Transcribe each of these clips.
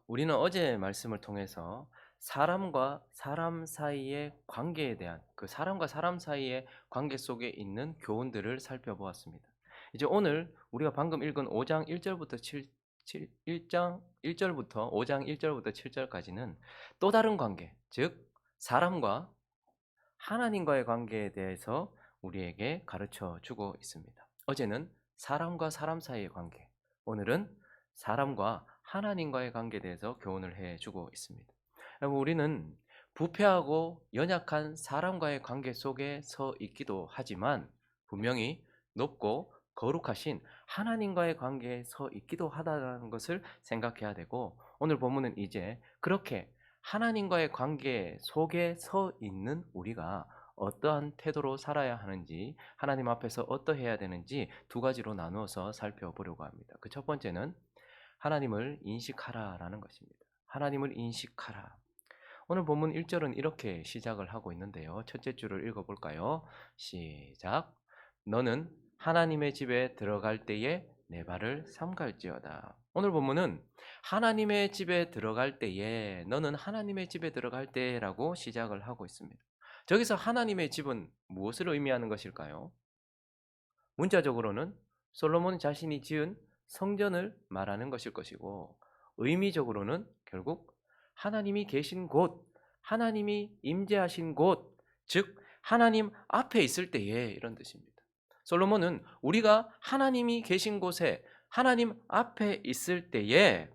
우리는 어제 말씀을 통해서 사람과 사람 사이의 관계에 대한 그 사람과 사람 사이의 관계 속에 있는 교훈들을 살펴보았습니다. 이제 오늘 우리가 방금 읽은 5장 1절부터 1장 1절부터 5장 1절부터 7절까지는 또 다른 관계, 즉 사람과 하나님과의 관계에 대해서 우리에게 가르쳐 주고 있습니다. 어제는 사람과 사람 사이의 관계, 오늘은 사람과 하나님과의 관계에 대해서 교훈을 해 주고 있습니다. 여러분, 우리는 부패하고 연약한 사람과의 관계 속에 서 있기도 하지만 분명히 높고 거룩하신 하나님과의 관계에 서 있기도 하다는 것을 생각해야 되고, 오늘 본문은 이제 그렇게 하나님과의 관계 속에 서 있는 우리가 어떠한 태도로 살아야 하는지, 하나님 앞에서 어떠해야 되는지 두 가지로 나누어서 살펴보려고 합니다. 그 첫 번째는 하나님을 인식하라라는 것입니다. 하나님을 인식하라. 오늘 본문 1절은 이렇게 시작을 하고 있는데요. 첫째 줄을 읽어볼까요? 시작. 너는 하나님의 집에 들어갈 때에 내 발을 삼갈지어다. 오늘 본문은 하나님의 집에 들어갈 때에, 너는 하나님의 집에 들어갈 때라고 시작을 하고 있습니다. 저기서 하나님의 집은 무엇을 의미하는 것일까요? 문자적으로는 솔로몬 자신이 지은 성전을 말하는 것일 것이고, 의미적으로는 결국 하나님이 계신 곳, 하나님이 임재하신 곳, 즉 하나님 앞에 있을 때에 이런 뜻입니다. 솔로몬은 우리가 하나님이 계신 곳에, 하나님 앞에 있을 때에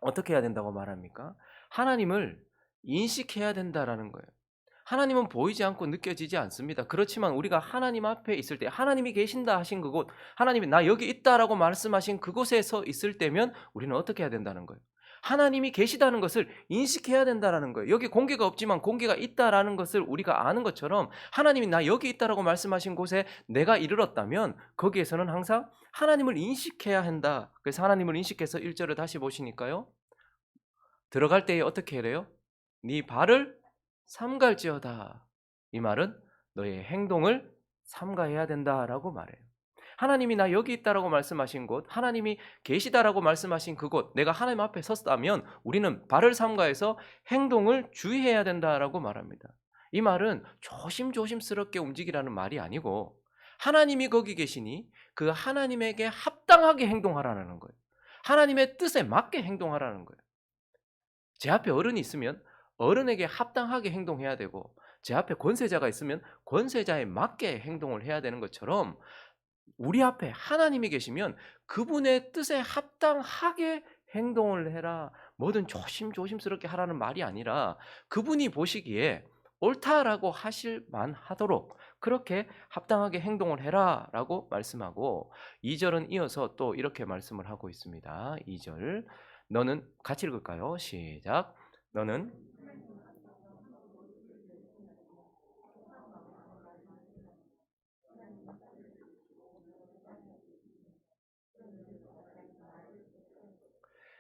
어떻게 해야 된다고 말합니까? 하나님을 인식해야 된다라는 거예요. 하나님은 보이지 않고 느껴지지 않습니다. 그렇지만 우리가 하나님 앞에 있을 때, 하나님이 계신다 하신 그곳, 하나님이 나 여기 있다라고 말씀하신 그곳에 서 있을 때면 우리는 어떻게 해야 된다는 거예요? 하나님이 계시다는 것을 인식해야 된다는 거예요. 여기 공기가 없지만 공기가 있다라는 것을 우리가 아는 것처럼, 하나님이 나 여기 있다라고 말씀하신 곳에 내가 이르렀다면 거기에서는 항상 하나님을 인식해야 한다. 그래서 하나님을 인식해서 1절을 다시 보시니까요, 들어갈 때에 어떻게 해래요? 네 발을 삼갈지어다. 이 말은 너의 행동을 삼가해야 된다라고 말해요. 하나님이 나 여기 있다라고 말씀하신 곳, 하나님이 계시다라고 말씀하신 그곳, 내가 하나님 앞에 섰다면 우리는 발을 삼가해서 행동을 주의해야 된다라고 말합니다. 이 말은 조심조심스럽게 움직이라는 말이 아니고, 하나님이 거기 계시니 그 하나님에게 합당하게 행동하라는 거예요. 하나님의 뜻에 맞게 행동하라는 거예요. 제 앞에 어른이 있으면 어른에게 합당하게 행동해야 되고, 제 앞에 권세자가 있으면 권세자에 맞게 행동을 해야 되는 것처럼, 우리 앞에 하나님이 계시면 그분의 뜻에 합당하게 행동을 해라. 뭐든 조심조심스럽게 하라는 말이 아니라, 그분이 보시기에 옳다라고 하실 만하도록 그렇게 합당하게 행동을 해라라고 말씀하고, 2절은 이어서 또 이렇게 말씀을 하고 있습니다. 2절. 너는 같이 읽을까요? 시작. 너는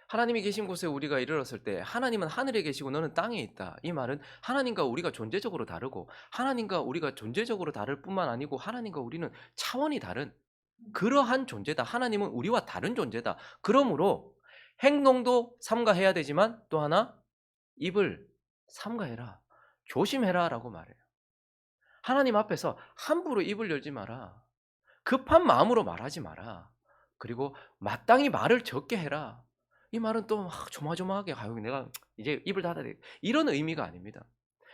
하나님이 계신 곳에 우리가 이르렀을 때, 하나님은 하늘에 계시고 너는 땅에 있다. 이 말은 하나님과 우리가 존재적으로 다르고, 하나님과 우리가 존재적으로 다를 뿐만 아니고 하나님과 우리는 차원이 다른 그러한 존재다. 하나님은 우리와 다른 존재다. 그러므로 행동도 삼가해야 되지만 또 하나, 입을 삼가해라. 조심해라라고 말해요. 하나님 앞에서 함부로 입을 열지 마라. 급한 마음으로 말하지 마라. 그리고 마땅히 말을 적게 해라. 이 말은 또 막 조마조마하게, 아유 내가 이제 입을 닫아야 돼, 이런 의미가 아닙니다.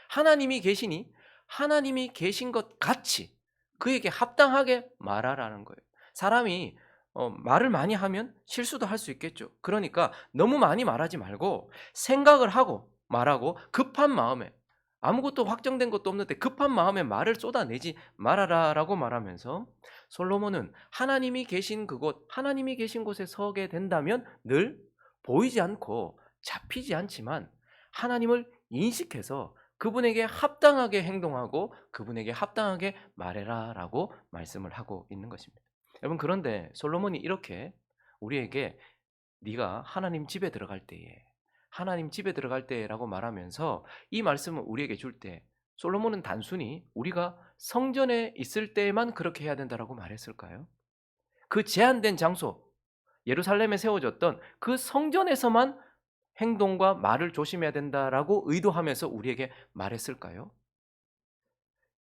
하나님이 계시니 하나님이 계신 것 같이 그에게 합당하게 말하라는 거예요. 사람이 말을 많이 하면 실수도 할 수 있겠죠. 그러니까 너무 많이 말하지 말고 생각을 하고 말하고, 급한 마음에, 아무것도 확정된 것도 없는데 급한 마음에 말을 쏟아내지 말아라라고 말하면서, 솔로몬은 하나님이 계신 그곳, 하나님이 계신 곳에 서게 된다면 늘 보이지 않고 잡히지 않지만 하나님을 인식해서 그분에게 합당하게 행동하고 그분에게 합당하게 말해라라고 말씀을 하고 있는 것입니다. 여러분, 그런데 솔로몬이 이렇게 우리에게 네가 하나님 집에 들어갈 때에, 하나님 집에 들어갈 때라고 말하면서 이 말씀을 우리에게 줄 때, 솔로몬은 단순히 우리가 성전에 있을 때만 그렇게 해야 된다라고 말했을까요? 그 제한된 장소, 예루살렘에 세워졌던 그 성전에서만 행동과 말을 조심해야 된다라고 의도하면서 우리에게 말했을까요?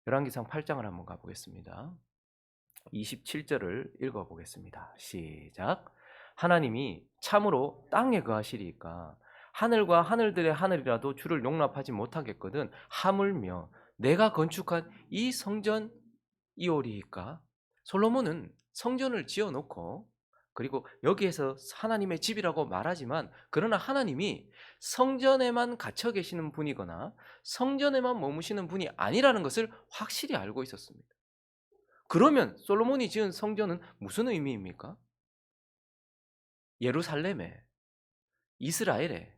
열왕기상 8장을 한번 가보겠습니다. 27절을 읽어보겠습니다. 시작. 하나님이 참으로 땅에 거하시리이까 하늘과 하늘들의 하늘이라도 주를 용납하지 못하겠거든 하물며 내가 건축한 이 성전이오리이까. 솔로몬은 성전을 지어놓고 그리고 여기에서 하나님의 집이라고 말하지만 그러나 하나님이 성전에만 갇혀 계시는 분이거나 성전에만 머무시는 분이 아니라는 것을 확실히 알고 있었습니다. 그러면 솔로몬이 지은 성전은 무슨 의미입니까? 예루살렘에, 이스라엘에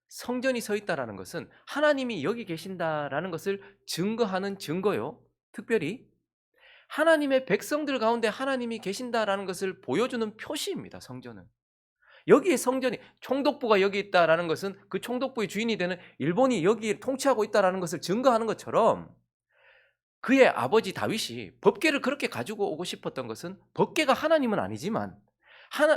성전이 서 있다라는 것은 하나님이 여기 계신다라는 것을 증거하는 증거요. 특별히 하나님의 백성들 가운데 하나님이 계신다라는 것을 보여주는 표시입니다. 성전은. 여기에 성전이 총독부가 여기 있다라는 것은 그 총독부의 주인이 되는 일본이 여기 통치하고 있다라는 것을 증거하는 것처럼 그의 아버지 다윗이 법궤를 그렇게 가지고 오고 싶었던 것은 법궤가 하나님은 아니지만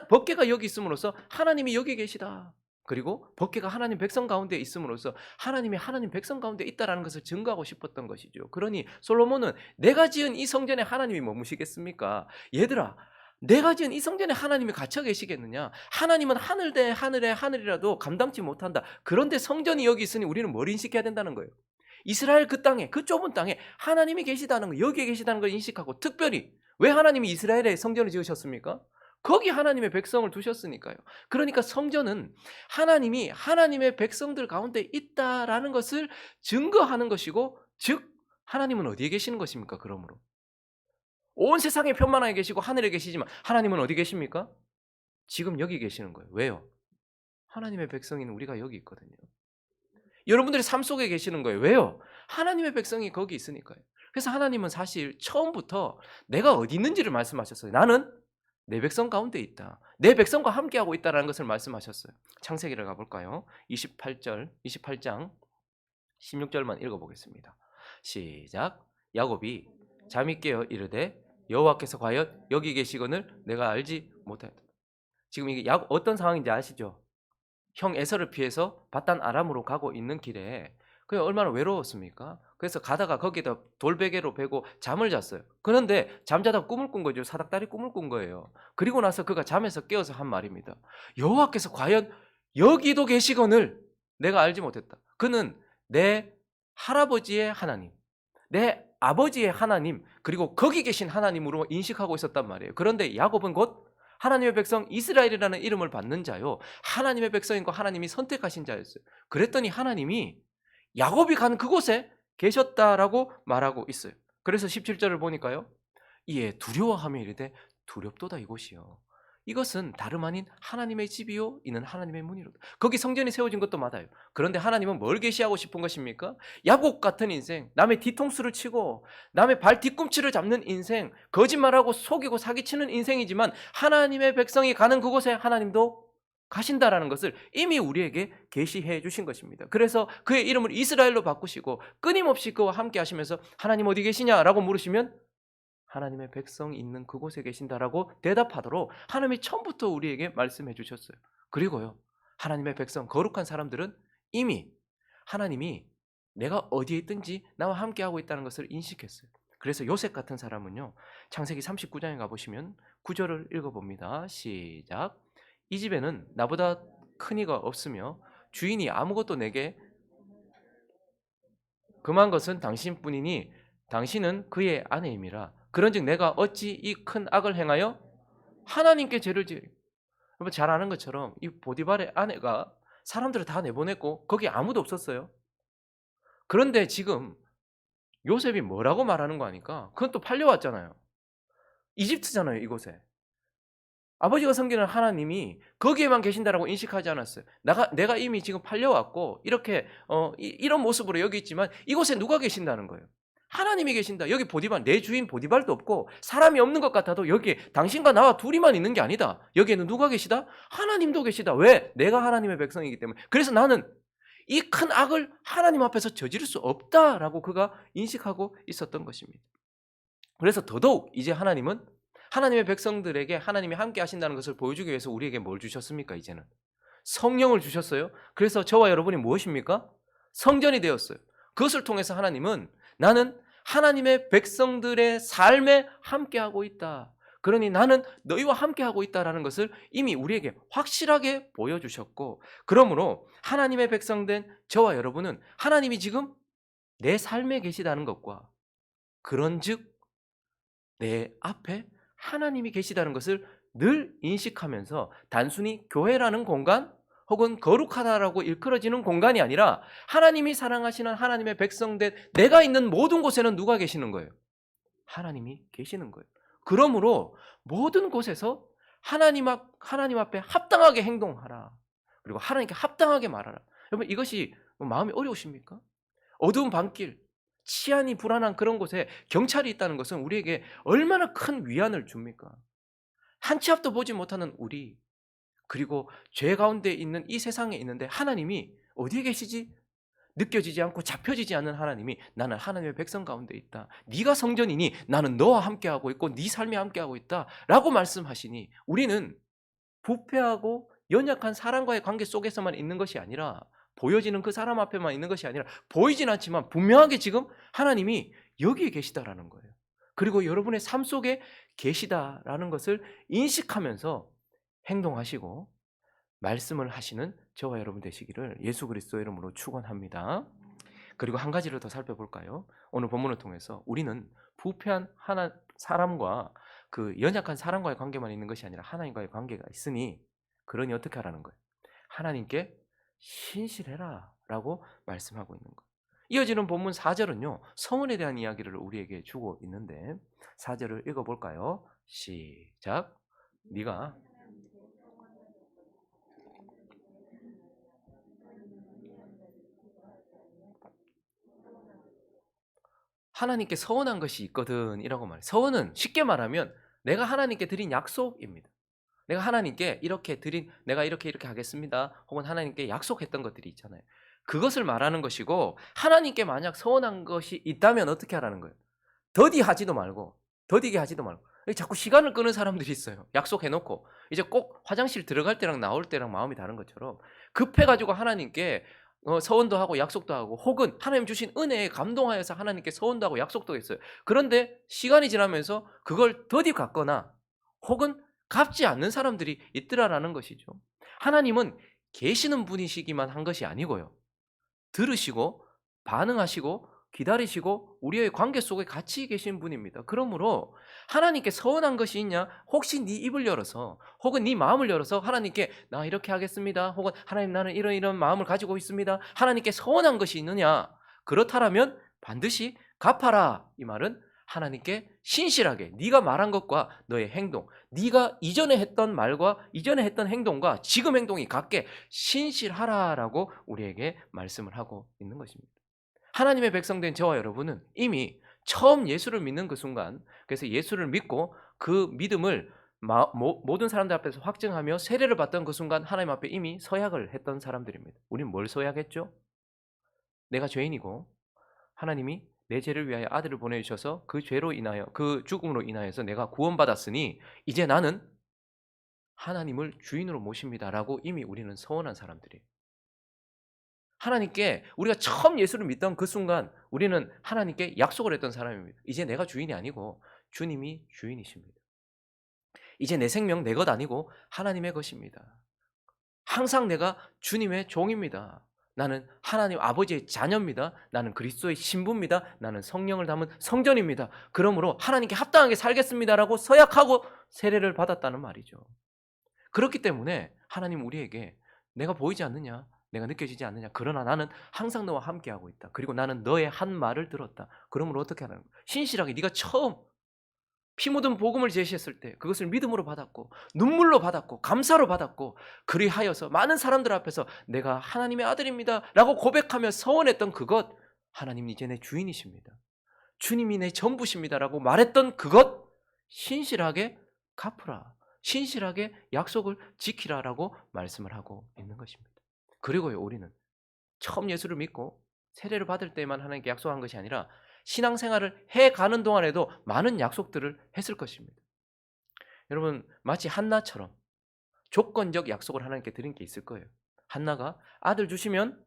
법궤가 여기 있음으로써 하나님이 여기 계시다. 그리고 법궤가 하나님 백성 가운데 있음으로써 하나님이 하나님 백성 가운데 있다라는 것을 증거하고 싶었던 것이죠. 그러니 솔로몬은 내가 지은 이 성전에 하나님이 머무시겠습니까? 얘들아, 내가 지은 이 성전에 하나님이 갇혀 계시겠느냐? 하나님은 하늘 대 하늘의 하늘이라도 감당치 못한다. 그런데 성전이 여기 있으니 우리는 뭘 인식해야 된다는 거예요? 이스라엘 그 땅에, 그 좁은 땅에 하나님이 계시다는 거, 여기에 계시다는 걸 인식하고 특별히 왜 하나님이 이스라엘에 성전을 지으셨습니까? 거기 하나님의 백성을 두셨으니까요. 그러니까 성전은 하나님이 하나님의 백성들 가운데 있다라는 것을 증거하는 것이고, 즉 하나님은 어디에 계시는 것입니까? 그러므로 온 세상에 편만하게 계시고 하늘에 계시지만 하나님은 어디 계십니까? 지금 여기 계시는 거예요. 왜요? 하나님의 백성인 우리가 여기 있거든요. 여러분들이 삶 속에 계시는 거예요. 왜요? 하나님의 백성이 거기 있으니까요. 그래서 하나님은 사실 처음부터 내가 어디 있는지를 말씀하셨어요. 나는 내 백성 가운데 있다. 내 백성과 함께하고 있다는 것을 말씀하셨어요. 창세기를 가볼까요? 28장 16절만 읽어보겠습니다. 시작. 야곱이 잠이 깨어 이르되 여호와께서 과연 여기 계시거늘 내가 알지 못하였다. 지금 이게 어떤 상황인지 아시죠? 형 에서를 피해서 바단 아람으로 가고 있는 길에 그게 얼마나 외로웠습니까? 그래서 가다가 거기다 돌베개로 베고 잠을 잤어요. 그런데 잠자다 꿈을 꾼 거죠. 사닥다리 꿈을 꾼 거예요. 그리고 나서 그가 잠에서 깨어서 한 말입니다. 여호와께서 과연 여기도 계시거늘 내가 알지 못했다. 그는 내 할아버지의 하나님, 내 아버지의 하나님, 그리고 거기 계신 하나님으로 인식하고 있었단 말이에요. 그런데 야곱은 곧 하나님의 백성 이스라엘이라는 이름을 받는 자요, 하나님의 백성인 거 하나님이 선택하신 자였어요. 그랬더니 하나님이 야곱이 간 그곳에 계셨다라고 말하고 있어요. 그래서 17절을 보니까요, 이에 두려워하며 이르되 두렵도다 이곳이요, 이것은 다름 아닌 하나님의 집이요 이는 하나님의 문이로다. 거기 성전이 세워진 것도 맞아요. 그런데 하나님은 뭘 계시하고 싶은 것입니까? 야곱 같은 인생, 남의 뒤통수를 치고 남의 발 뒤꿈치를 잡는 인생, 거짓말하고 속이고 사기치는 인생이지만 하나님의 백성이 가는 그곳에 하나님도 가신다라는 것을 이미 우리에게 계시해 주신 것입니다. 그래서 그의 이름을 이스라엘로 바꾸시고 끊임없이 그와 함께 하시면서 하나님 어디 계시냐라고 물으시면 하나님의 백성이 있는 그곳에 계신다라고 대답하도록 하나님이 처음부터 우리에게 말씀해 주셨어요. 그리고요, 하나님의 백성, 거룩한 사람들은 이미 하나님이 내가 어디에 있든지 나와 함께하고 있다는 것을 인식했어요. 그래서 요셉 같은 사람은요, 창세기 39장에 가보시면 9절을 읽어봅니다. 시작. 이 집에는 나보다 큰 이가 없으며 주인이 아무것도 내게 금한 것은 당신뿐이니 당신은 그의 아내임이라. 그런즉 내가 어찌 이 큰 악을 행하여 하나님께 죄를 지으리. 여러분 잘 아는 것처럼 이 보디발의 아내가 사람들을 다 내보냈고 거기 아무도 없었어요. 그런데 지금 요셉이 뭐라고 말하는 거 아니까? 그건 또 팔려왔잖아요. 이집트잖아요, 이곳에. 아버지가 섬기는 하나님이 거기에만 계신다라고 인식하지 않았어요. 내가 이미 지금 팔려왔고 이렇게 이런 모습으로 여기 있지만 이곳에 누가 계신다는 거예요? 하나님이 계신다. 여기 보디발, 내 주인 보디발도 없고 사람이 없는 것 같아도 여기에 당신과 나와 둘이만 있는 게 아니다. 여기에는 누가 계시다? 하나님도 계시다. 왜? 내가 하나님의 백성이기 때문에. 그래서 나는 이 큰 악을 하나님 앞에서 저지를 수 없다라고 그가 인식하고 있었던 것입니다. 그래서 더더욱 이제 하나님은 하나님의 백성들에게 하나님이 함께 하신다는 것을 보여주기 위해서 우리에게 뭘 주셨습니까? 이제는 성령을 주셨어요. 그래서 저와 여러분이 무엇입니까? 성전이 되었어요. 그것을 통해서 하나님은 나는 하나님의 백성들의 삶에 함께하고 있다. 그러니 나는 너희와 함께하고 있다라는 것을 이미 우리에게 확실하게 보여주셨고, 그러므로 하나님의 백성된 저와 여러분은 하나님이 지금 내 삶에 계시다는 것과, 그런즉 내 앞에 하나님이 계시다는 것을 늘 인식하면서 단순히 교회라는 공간 혹은 거룩하다라고 일컬어지는 공간이 아니라 하나님이 사랑하시는 하나님의 백성된 내가 있는 모든 곳에는 누가 계시는 거예요? 하나님이 계시는 거예요. 그러므로 모든 곳에서 하나님 앞에 합당하게 행동하라. 그리고 하나님께 합당하게 말하라. 여러분, 이것이 마음이 어려우십니까? 어두운 밤길, 치안이 불안한 그런 곳에 경찰이 있다는 것은 우리에게 얼마나 큰 위안을 줍니까? 한 치 앞도 보지 못하는 우리, 그리고 죄 가운데 있는 이 세상에 있는데 하나님이 어디에 계시지? 느껴지지 않고 잡혀지지 않는 하나님이 나는 하나님의 백성 가운데 있다. 네가 성전이니 나는 너와 함께하고 있고 네 삶에 함께하고 있다 라고 말씀하시니, 우리는 부패하고 연약한 사람과의 관계 속에서만 있는 것이 아니라, 보여지는 그 사람 앞에만 있는 것이 아니라, 보이진 않지만 분명하게 지금 하나님이 여기에 계시다라는 거예요. 그리고 여러분의 삶 속에 계시다라는 것을 인식하면서 행동하시고 말씀을 하시는 저와 여러분 되시기를 예수 그리스도의 이름으로 축원합니다. 그리고 한 가지를 더 살펴볼까요? 오늘 본문을 통해서 우리는 부패한 사람과 그 연약한 사람과의 관계만 있는 것이 아니라 하나님과의 관계가 있으니, 그러니 어떻게 하라는 거예요? 하나님께 신실해라 라고 말씀하고 있는 거예요. 이어지는 본문 4절은요, 성은에 대한 이야기를 우리에게 주고 있는데 4절을 읽어볼까요? 시작. 네가 하나님께 서원한 것이 있거든 이라고 말해요. 서원은 쉽게 말하면 내가 하나님께 드린 약속입니다. 내가 하나님께 내가 이렇게 하겠습니다. 혹은 하나님께 약속했던 것들이 있잖아요. 그것을 말하는 것이고, 하나님께 만약 서원한 것이 있다면 어떻게 하라는 거예요? 더디게 하지도 말고. 자꾸 시간을 끄는 사람들이 있어요. 약속해놓고 이제 꼭 화장실 들어갈 때랑 나올 때랑 마음이 다른 것처럼 급해가지고 하나님께 서원도 하고 약속도 하고, 혹은 하나님 주신 은혜에 감동하여서 하나님께 서원도 하고 약속도 했어요. 그런데 시간이 지나면서 그걸 더디 갚거나 혹은 갚지 않는 사람들이 있더라라는 것이죠. 하나님은 계시는 분이시기만 한 것이 아니고요, 들으시고 반응하시고 기다리시고 우리의 관계 속에 같이 계신 분입니다. 그러므로 하나님께 서운한 것이 있냐? 혹시 네 입을 열어서 혹은 네 마음을 열어서 하나님께 나 이렇게 하겠습니다. 혹은 하나님 나는 이런 마음을 가지고 있습니다. 하나님께 서운한 것이 있느냐? 그렇다면 반드시 갚아라. 이 말은 하나님께 신실하게 네가 말한 것과 너의 행동, 네가 이전에 했던 말과 이전에 했던 행동과 지금 행동이 같게 신실하라라고 우리에게 말씀을 하고 있는 것입니다. 하나님의 백성된 저와 여러분은 이미 처음 예수를 믿는 그 순간, 그래서 예수를 믿고 그 믿음을 모든 사람들 앞에서 확증하며 세례를 받던 그 순간 하나님 앞에 이미 서약을 했던 사람들입니다. 우리는 뭘 서약했죠? 내가 죄인이고 하나님이 내 죄를 위하여 아들을 보내주셔서 그 죄로 인하여, 그 죽음으로 인하여서 내가 구원받았으니 이제 나는 하나님을 주인으로 모십니다라고 이미 우리는 서원한 사람들이에요. 하나님께 우리가 처음 예수를 믿던 그 순간 우리는 하나님께 약속을 했던 사람입니다. 이제 내가 주인이 아니고 주님이 주인이십니다. 이제 내 생명 내 것 아니고 하나님의 것입니다. 항상 내가 주님의 종입니다. 나는 하나님 아버지의 자녀입니다. 나는 그리스도의 신부입니다. 나는 성령을 담은 성전입니다. 그러므로 하나님께 합당하게 살겠습니다라고 서약하고 세례를 받았다는 말이죠. 그렇기 때문에 하나님 우리에게 내가 보이지 않느냐? 내가 느껴지지 않느냐? 그러나 나는 항상 너와 함께하고 있다. 그리고 나는 너의 한 말을 들었다. 그러므로 어떻게 하는 거야? 신실하게 네가 처음 피 묻은 복음을 제시했을 때 그것을 믿음으로 받았고 눈물로 받았고 감사로 받았고, 그리하여서 많은 사람들 앞에서 내가 하나님의 아들입니다 라고 고백하며 서원했던 그것, 하나님 이제 내 주인이십니다. 주님이 내 전부십니다 라고 말했던 그것 신실하게 갚으라. 신실하게 약속을 지키라라고 말씀을 하고 있는 것입니다. 그리고요, 우리는 처음 예수를 믿고 세례를 받을 때만 하나님께 약속한 것이 아니라 신앙생활을 해가는 동안에도 많은 약속들을 했을 것입니다. 여러분, 마치 한나처럼 조건적 약속을 하나님께 드린 게 있을 거예요. 한나가 아들 주시면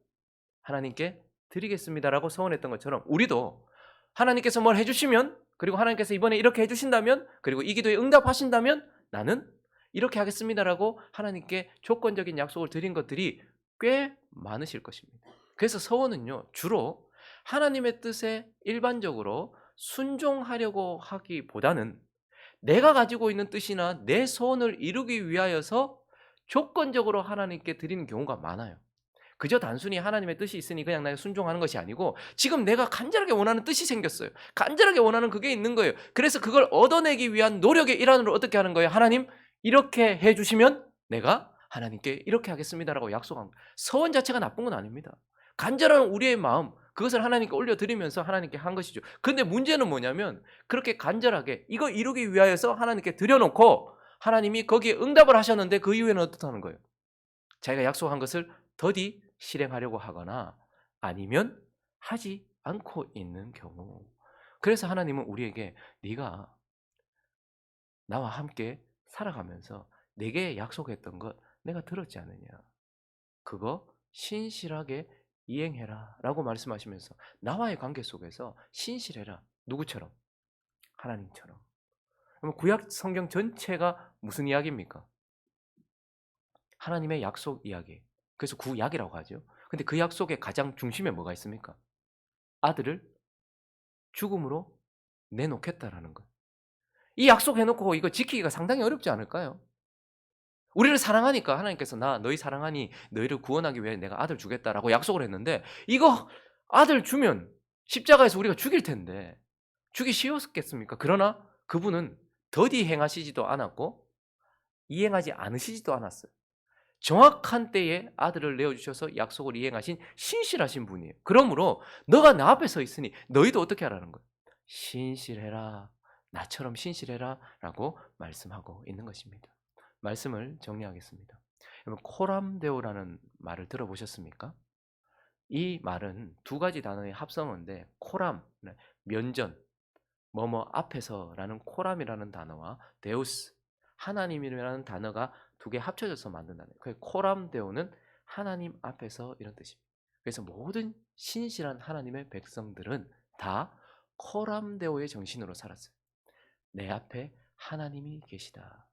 하나님께 드리겠습니다라고 서원했던 것처럼 우리도 하나님께서 뭘 해주시면, 그리고 하나님께서 이번에 이렇게 해주신다면, 그리고 이 기도에 응답하신다면 나는 이렇게 하겠습니다라고 하나님께 조건적인 약속을 드린 것들이 꽤 많으실 것입니다. 그래서 서원은요, 주로 하나님의 뜻에 일반적으로 순종하려고 하기보다는 내가 가지고 있는 뜻이나 내 소원을 이루기 위하여서 조건적으로 하나님께 드리는 경우가 많아요. 그저 단순히 하나님의 뜻이 있으니 그냥 내가 순종하는 것이 아니고, 지금 내가 간절하게 원하는 뜻이 생겼어요. 간절하게 원하는 그게 있는 거예요. 그래서 그걸 얻어내기 위한 노력의 일환으로 어떻게 하는 거예요? 하나님 이렇게 해주시면 내가 하나님께 이렇게 하겠습니다라고 약속한 거예요. 서원 자체가 나쁜 건 아닙니다. 간절한 우리의 마음, 그것을 하나님께 올려드리면서 하나님께 한 것이죠. 근데 문제는 뭐냐면, 그렇게 간절하게 이거 이루기 위하여서 하나님께 드려놓고 하나님이 거기에 응답을 하셨는데 그 이후에는 어떻다는 거예요? 자기가 약속한 것을 더디 실행하려고 하거나 아니면 하지 않고 있는 경우. 그래서 하나님은 우리에게 네가 나와 함께 살아가면서 내게 약속했던 것 내가 들었지 않느냐, 그거 신실하게 이행해라 라고 말씀하시면서 나와의 관계 속에서 신실해라. 누구처럼? 하나님처럼. 그럼 구약 성경 전체가 무슨 이야기입니까? 하나님의 약속 이야기. 그래서 구약이라고 하죠. 근데 그 약속의 가장 중심에 뭐가 있습니까? 아들을 죽음으로 내놓겠다라는 것. 이 약속해놓고 이거 지키기가 상당히 어렵지 않을까요? 우리를 사랑하니까 하나님께서 나 너희 사랑하니 너희를 구원하기 위해 내가 아들 주겠다라고 약속을 했는데, 이거 아들 주면 십자가에서 우리가 죽일 텐데 주기 쉬웠겠습니까? 그러나 그분은 더디 행하시지도 않았고 이행하지 않으시지도 않았어요. 정확한 때에 아들을 내어주셔서 약속을 이행하신 신실하신 분이에요. 그러므로 너가 나 앞에 서 있으니 너희도 어떻게 하라는 거예요? 신실해라. 나처럼 신실해라 라고 말씀하고 있는 것입니다. 말씀을 정리하겠습니다. 여러분, 코람데오라는 말을 들어보셨습니까? 이 말은 두 가지 단어의 합성어인데, 코람, 면전, 뭐뭐 앞에서라는 코람이라는 단어와 데우스, 하나님이라는 단어가 두 개 합쳐져서 만든 단어예요. 그 코람데오는 하나님 앞에서 이런 뜻입니다. 그래서 모든 신실한 하나님의 백성들은 다 코람데오의 정신으로 살았어요. 내 앞에 하나님이 계시다.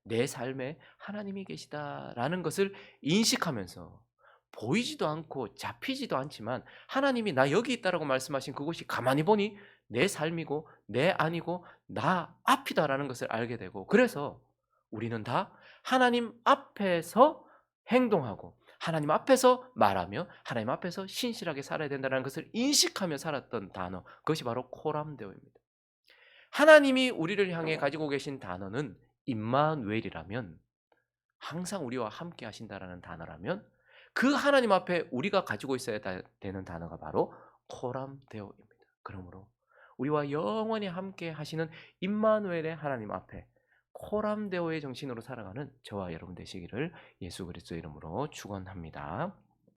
내 삶에 하나님이 계시다라는 것을 인식하면서 보이지도 않고 잡히지도 않지만 하나님이 나 여기 있다라고 말씀하신 그곳이 가만히 보니 내 삶이고 내 안이고 나 앞이다라는 것을 알게 되고, 그래서 우리는 다 하나님 앞에서 행동하고 하나님 앞에서 말하며 하나님 앞에서 신실하게 살아야 된다는 것을 인식하며 살았던 단어, 그것이 바로 코람데오입니다. 하나님이 우리를 향해 가지고 계신 단어는 임마누엘이라면, 항상 우리와 함께 하신다라는 단어라면, 그 하나님 앞에 우리가 가지고 있어야 되는 단어가 바로 코람데오입니다. 그러므로 우리와 영원히 함께 하시는 임마누엘의 하나님 앞에 코람데오의 정신으로 살아가는 저와 여러분 되시기를 예수 그리스도의 이름으로 축원합니다.